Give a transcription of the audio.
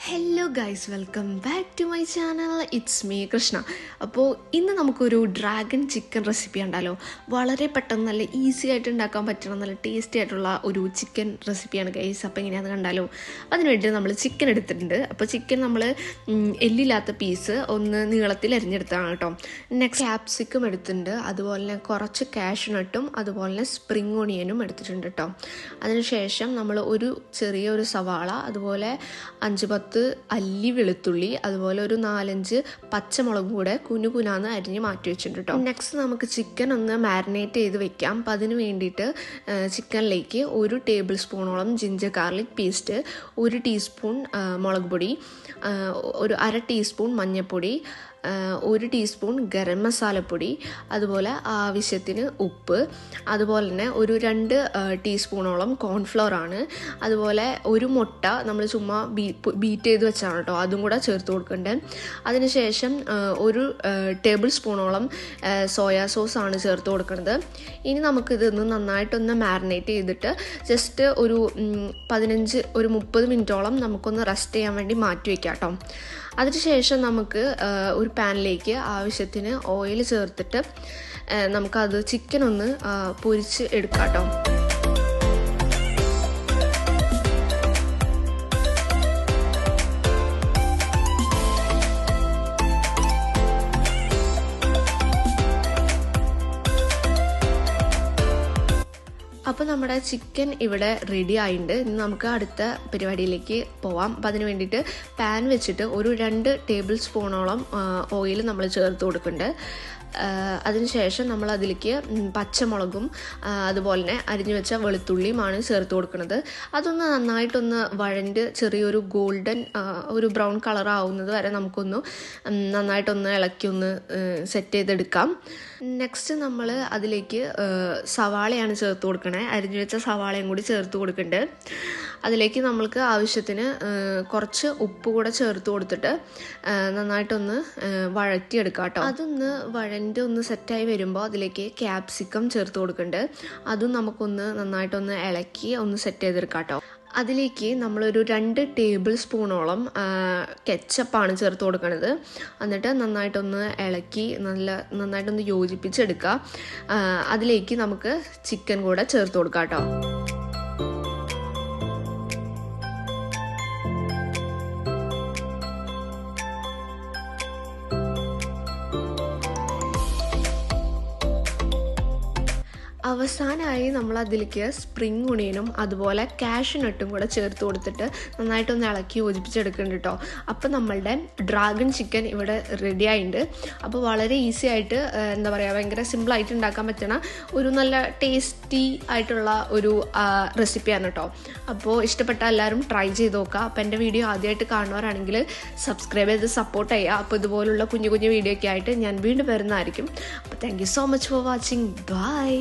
Hello guys, welcome back to my channel. It's me Krishna. അപ്പോൾ ഇന്ന് നമുക്കൊരു ഡ്രാഗൺ ചിക്കൻ റെസിപ്പി ഉണ്ടല്ലോ. വളരെ പെട്ടെന്ന് നല്ല ഈസി ആയിട്ട് ഉണ്ടാക്കാൻ പറ്റണ നല്ല ടേസ്റ്റി ആയിട്ടുള്ള ഒരു ചിക്കൻ റെസിപ്പിയാണ് ഗൈസ്. അപ്പോൾ എങ്ങനെയാണെന്ന് കണ്ടാലോ. അതിനുവേണ്ടി നമ്മൾ ചിക്കൻ എടുത്തിട്ടുണ്ട്. അപ്പോൾ ചിക്കൻ നമ്മൾ എല്ലില്ലാത്ത പീസ് ഒന്ന് നീളത്തിൽ അരിഞ്ഞെടുത്താണ് കേട്ടോ. നെക്സ്റ്റ് ക്യാപ്സിക്കം എടുത്തിട്ടുണ്ട്, അതുപോലെ തന്നെ കുറച്ച് കാഷ്നട്ടും അതുപോലെ തന്നെ സ്പ്രിംഗ് ഓണിയനും എടുത്തിട്ടുണ്ട് കേട്ടോ. അതിനുശേഷം നമ്മൾ ചെറിയൊരു സവാള, അതുപോലെ 5-10 അല്ലി വെളുത്തുള്ളി, അതുപോലെ ഒരു 4-5 പച്ചമുളകും കൂടെ കുനുകുനാന്ന് അരിഞ്ഞ് മാറ്റി വെച്ചിട്ടുണ്ട് കേട്ടോ. നെക്സ്റ്റ് നമുക്ക് ചിക്കൻ ഒന്ന് മാരിനേറ്റ് ചെയ്ത് വെക്കാം. അപ്പം അതിന് വേണ്ടിയിട്ട് ചിക്കനിലേക്ക് 1 ടേബിൾ സ്പൂണോളം ജിഞ്ചർ ഗാർലിക് പേസ്റ്റ്, 1 ടീസ്പൂൺ മുളക് പൊടി, ഒരു 1/2 ടീസ്പൂൺ മഞ്ഞൾപ്പൊടി, 1 ടീസ്പൂൺ ഗരം മസാലപ്പൊടി, അതുപോലെ ആവശ്യത്തിന് ഉപ്പ്, അതുപോലെ തന്നെ ഒരു 2 ടീസ്പൂണോളം കോൺഫ്ലവർ ആണ്. അതുപോലെ ഒരു മുട്ട നമ്മൾ ചുമ്മാ ബീറ്റ് ചെയ്ത് വെച്ചാണ് കേട്ടോ, അതും കൂടെ ചേർത്ത് കൊടുക്കേണ്ടത്. അതിനുശേഷം 1 ടേബിൾ സ്പൂണോളം സോയാ സോസ് ആണ് ചേർത്ത് കൊടുക്കുന്നത്. ഇനി നമുക്കിതൊന്ന് നന്നായിട്ടൊന്ന് മാരിനേറ്റ് ചെയ്തിട്ട് ജസ്റ്റ് ഒരു 30 മിനിറ്റോളം നമുക്കൊന്ന് റെസ്റ്റ് ചെയ്യാൻ വേണ്ടി മാറ്റി വയ്ക്കാം കേട്ടോ. അതിനുശേഷം നമുക്ക് ഒരു പാനിലേക്ക് ആവശ്യത്തിന് ഓയിൽ ചേർത്തിട്ട് നമുക്കത് ചിക്കൻ ഒന്ന് പൊരിച്ച് എടുക്കാം കേട്ടോ. അപ്പോൾ നമ്മുടെ ചിക്കൻ ഇവിടെ റെഡി ആയിട്ടുണ്ട്. ഇനി നമുക്ക് അടുത്ത പരിപാടിയിലേക്ക് പോവാം. അപ്പോൾ അതിന് വേണ്ടിയിട്ട് പാൻ വെച്ചിട്ട് ഒരു 2 ടേബിൾ സ്പൂണോളം ഓയിൽ നമ്മൾ ചേർത്ത് കൊടുക്കുന്നുണ്ട്. അതിനുശേഷം നമ്മൾ അതിലേക്ക് പച്ചമുളകും അതുപോലെ തന്നെ അരിഞ്ഞു വെച്ച വെളുത്തുള്ളിയുമാണ് ചേർത്ത് കൊടുക്കുന്നത്. അതൊന്ന് നന്നായിട്ടൊന്ന് വഴണ്ട് ചെറിയൊരു ഗോൾഡൻ ഒരു ബ്രൗൺ കളർ ആവുന്നത് വരെ നമുക്കൊന്ന് നന്നായിട്ടൊന്ന് ഇളക്കി ഒന്ന് സെറ്റ് ചെയ്തെടുക്കാം. നെക്സ്റ്റ് നമ്മൾ അതിലേക്ക് സവാളയാണ് ചേർത്ത് കൊടുക്കണേ. അരിഞ്ഞു വെച്ച സവാളയും കൂടി ചേർത്ത് കൊടുക്കുന്നുണ്ട്. അതിലേക്ക് നമ്മൾക്ക് ആവശ്യത്തിന് കുറച്ച് ഉപ്പ് കൂടെ ചേർത്ത് കൊടുത്തിട്ട് നന്നായിട്ടൊന്ന് വഴറ്റിയെടുക്കാം കേട്ടോ. അതൊന്ന് ഒന്ന് സെറ്റായി വരുമ്പോൾ അതിലേക്ക് ക്യാപ്സിക്കം ചേർത്ത് കൊടുക്കുന്നുണ്ട്. അതും നമുക്കൊന്ന് നന്നായിട്ടൊന്ന് ഇളക്കി ഒന്ന് സെറ്റ് ചെയ്തെടുക്കാം കേട്ടോ. അതിലേക്ക് നമ്മളൊരു 2 ടേബിൾ സ്പൂണോളം കെച്ചപ്പാണ് ചേർത്ത് കൊടുക്കുന്നത്. എന്നിട്ട് നന്നായിട്ടൊന്ന് ഇളക്കി നന്നായിട്ടൊന്ന് യോജിപ്പിച്ചെടുക്കുക. അതിലേക്ക് നമുക്ക് ചിക്കൻ കൂടെ ചേർത്ത് കൊടുക്കാം കേട്ടോ. അവസാനമായി നമ്മൾ അതിലേക്ക് സ്പ്രിംഗ് ഓണിയനും അതുപോലെ കാഷ്നട്ടും കൂടെ ചേർത്ത് കൊടുത്തിട്ട് നന്നായിട്ടൊന്ന് ഇളക്കി യോജിപ്പിച്ചെടുക്കുന്നുണ്ട് കേട്ടോ. അപ്പോൾ നമ്മളുടെ ഡ്രാഗൺ ചിക്കൻ ഇവിടെ റെഡി ആയിട്ടുണ്ട്. അപ്പോൾ വളരെ ഈസി ആയിട്ട് എന്താ പറയുക, ഭയങ്കര സിമ്പിളായിട്ട് ഉണ്ടാക്കാൻ പറ്റണ ഒരു നല്ല ടേസ്റ്റി ആയിട്ടുള്ള ഒരു റെസിപ്പിയാണ് കേട്ടോ. അപ്പോൾ ഇഷ്ടപ്പെട്ട എല്ലാവരും ട്രൈ ചെയ്ത് നോക്കുക. അപ്പോൾ എൻ്റെ വീഡിയോ ആദ്യമായിട്ട് കാണുന്നവരാണെങ്കിൽ സബ്സ്ക്രൈബ് ചെയ്ത് സപ്പോർട്ട് ചെയ്യുക. അപ്പോൾ ഇതുപോലുള്ള കുഞ്ഞു വീഡിയോ ഒക്കെ ആയിട്ട് ഞാൻ വീണ്ടും വരുന്നതായിരിക്കും. അപ്പോൾ thank you so much for watching. By.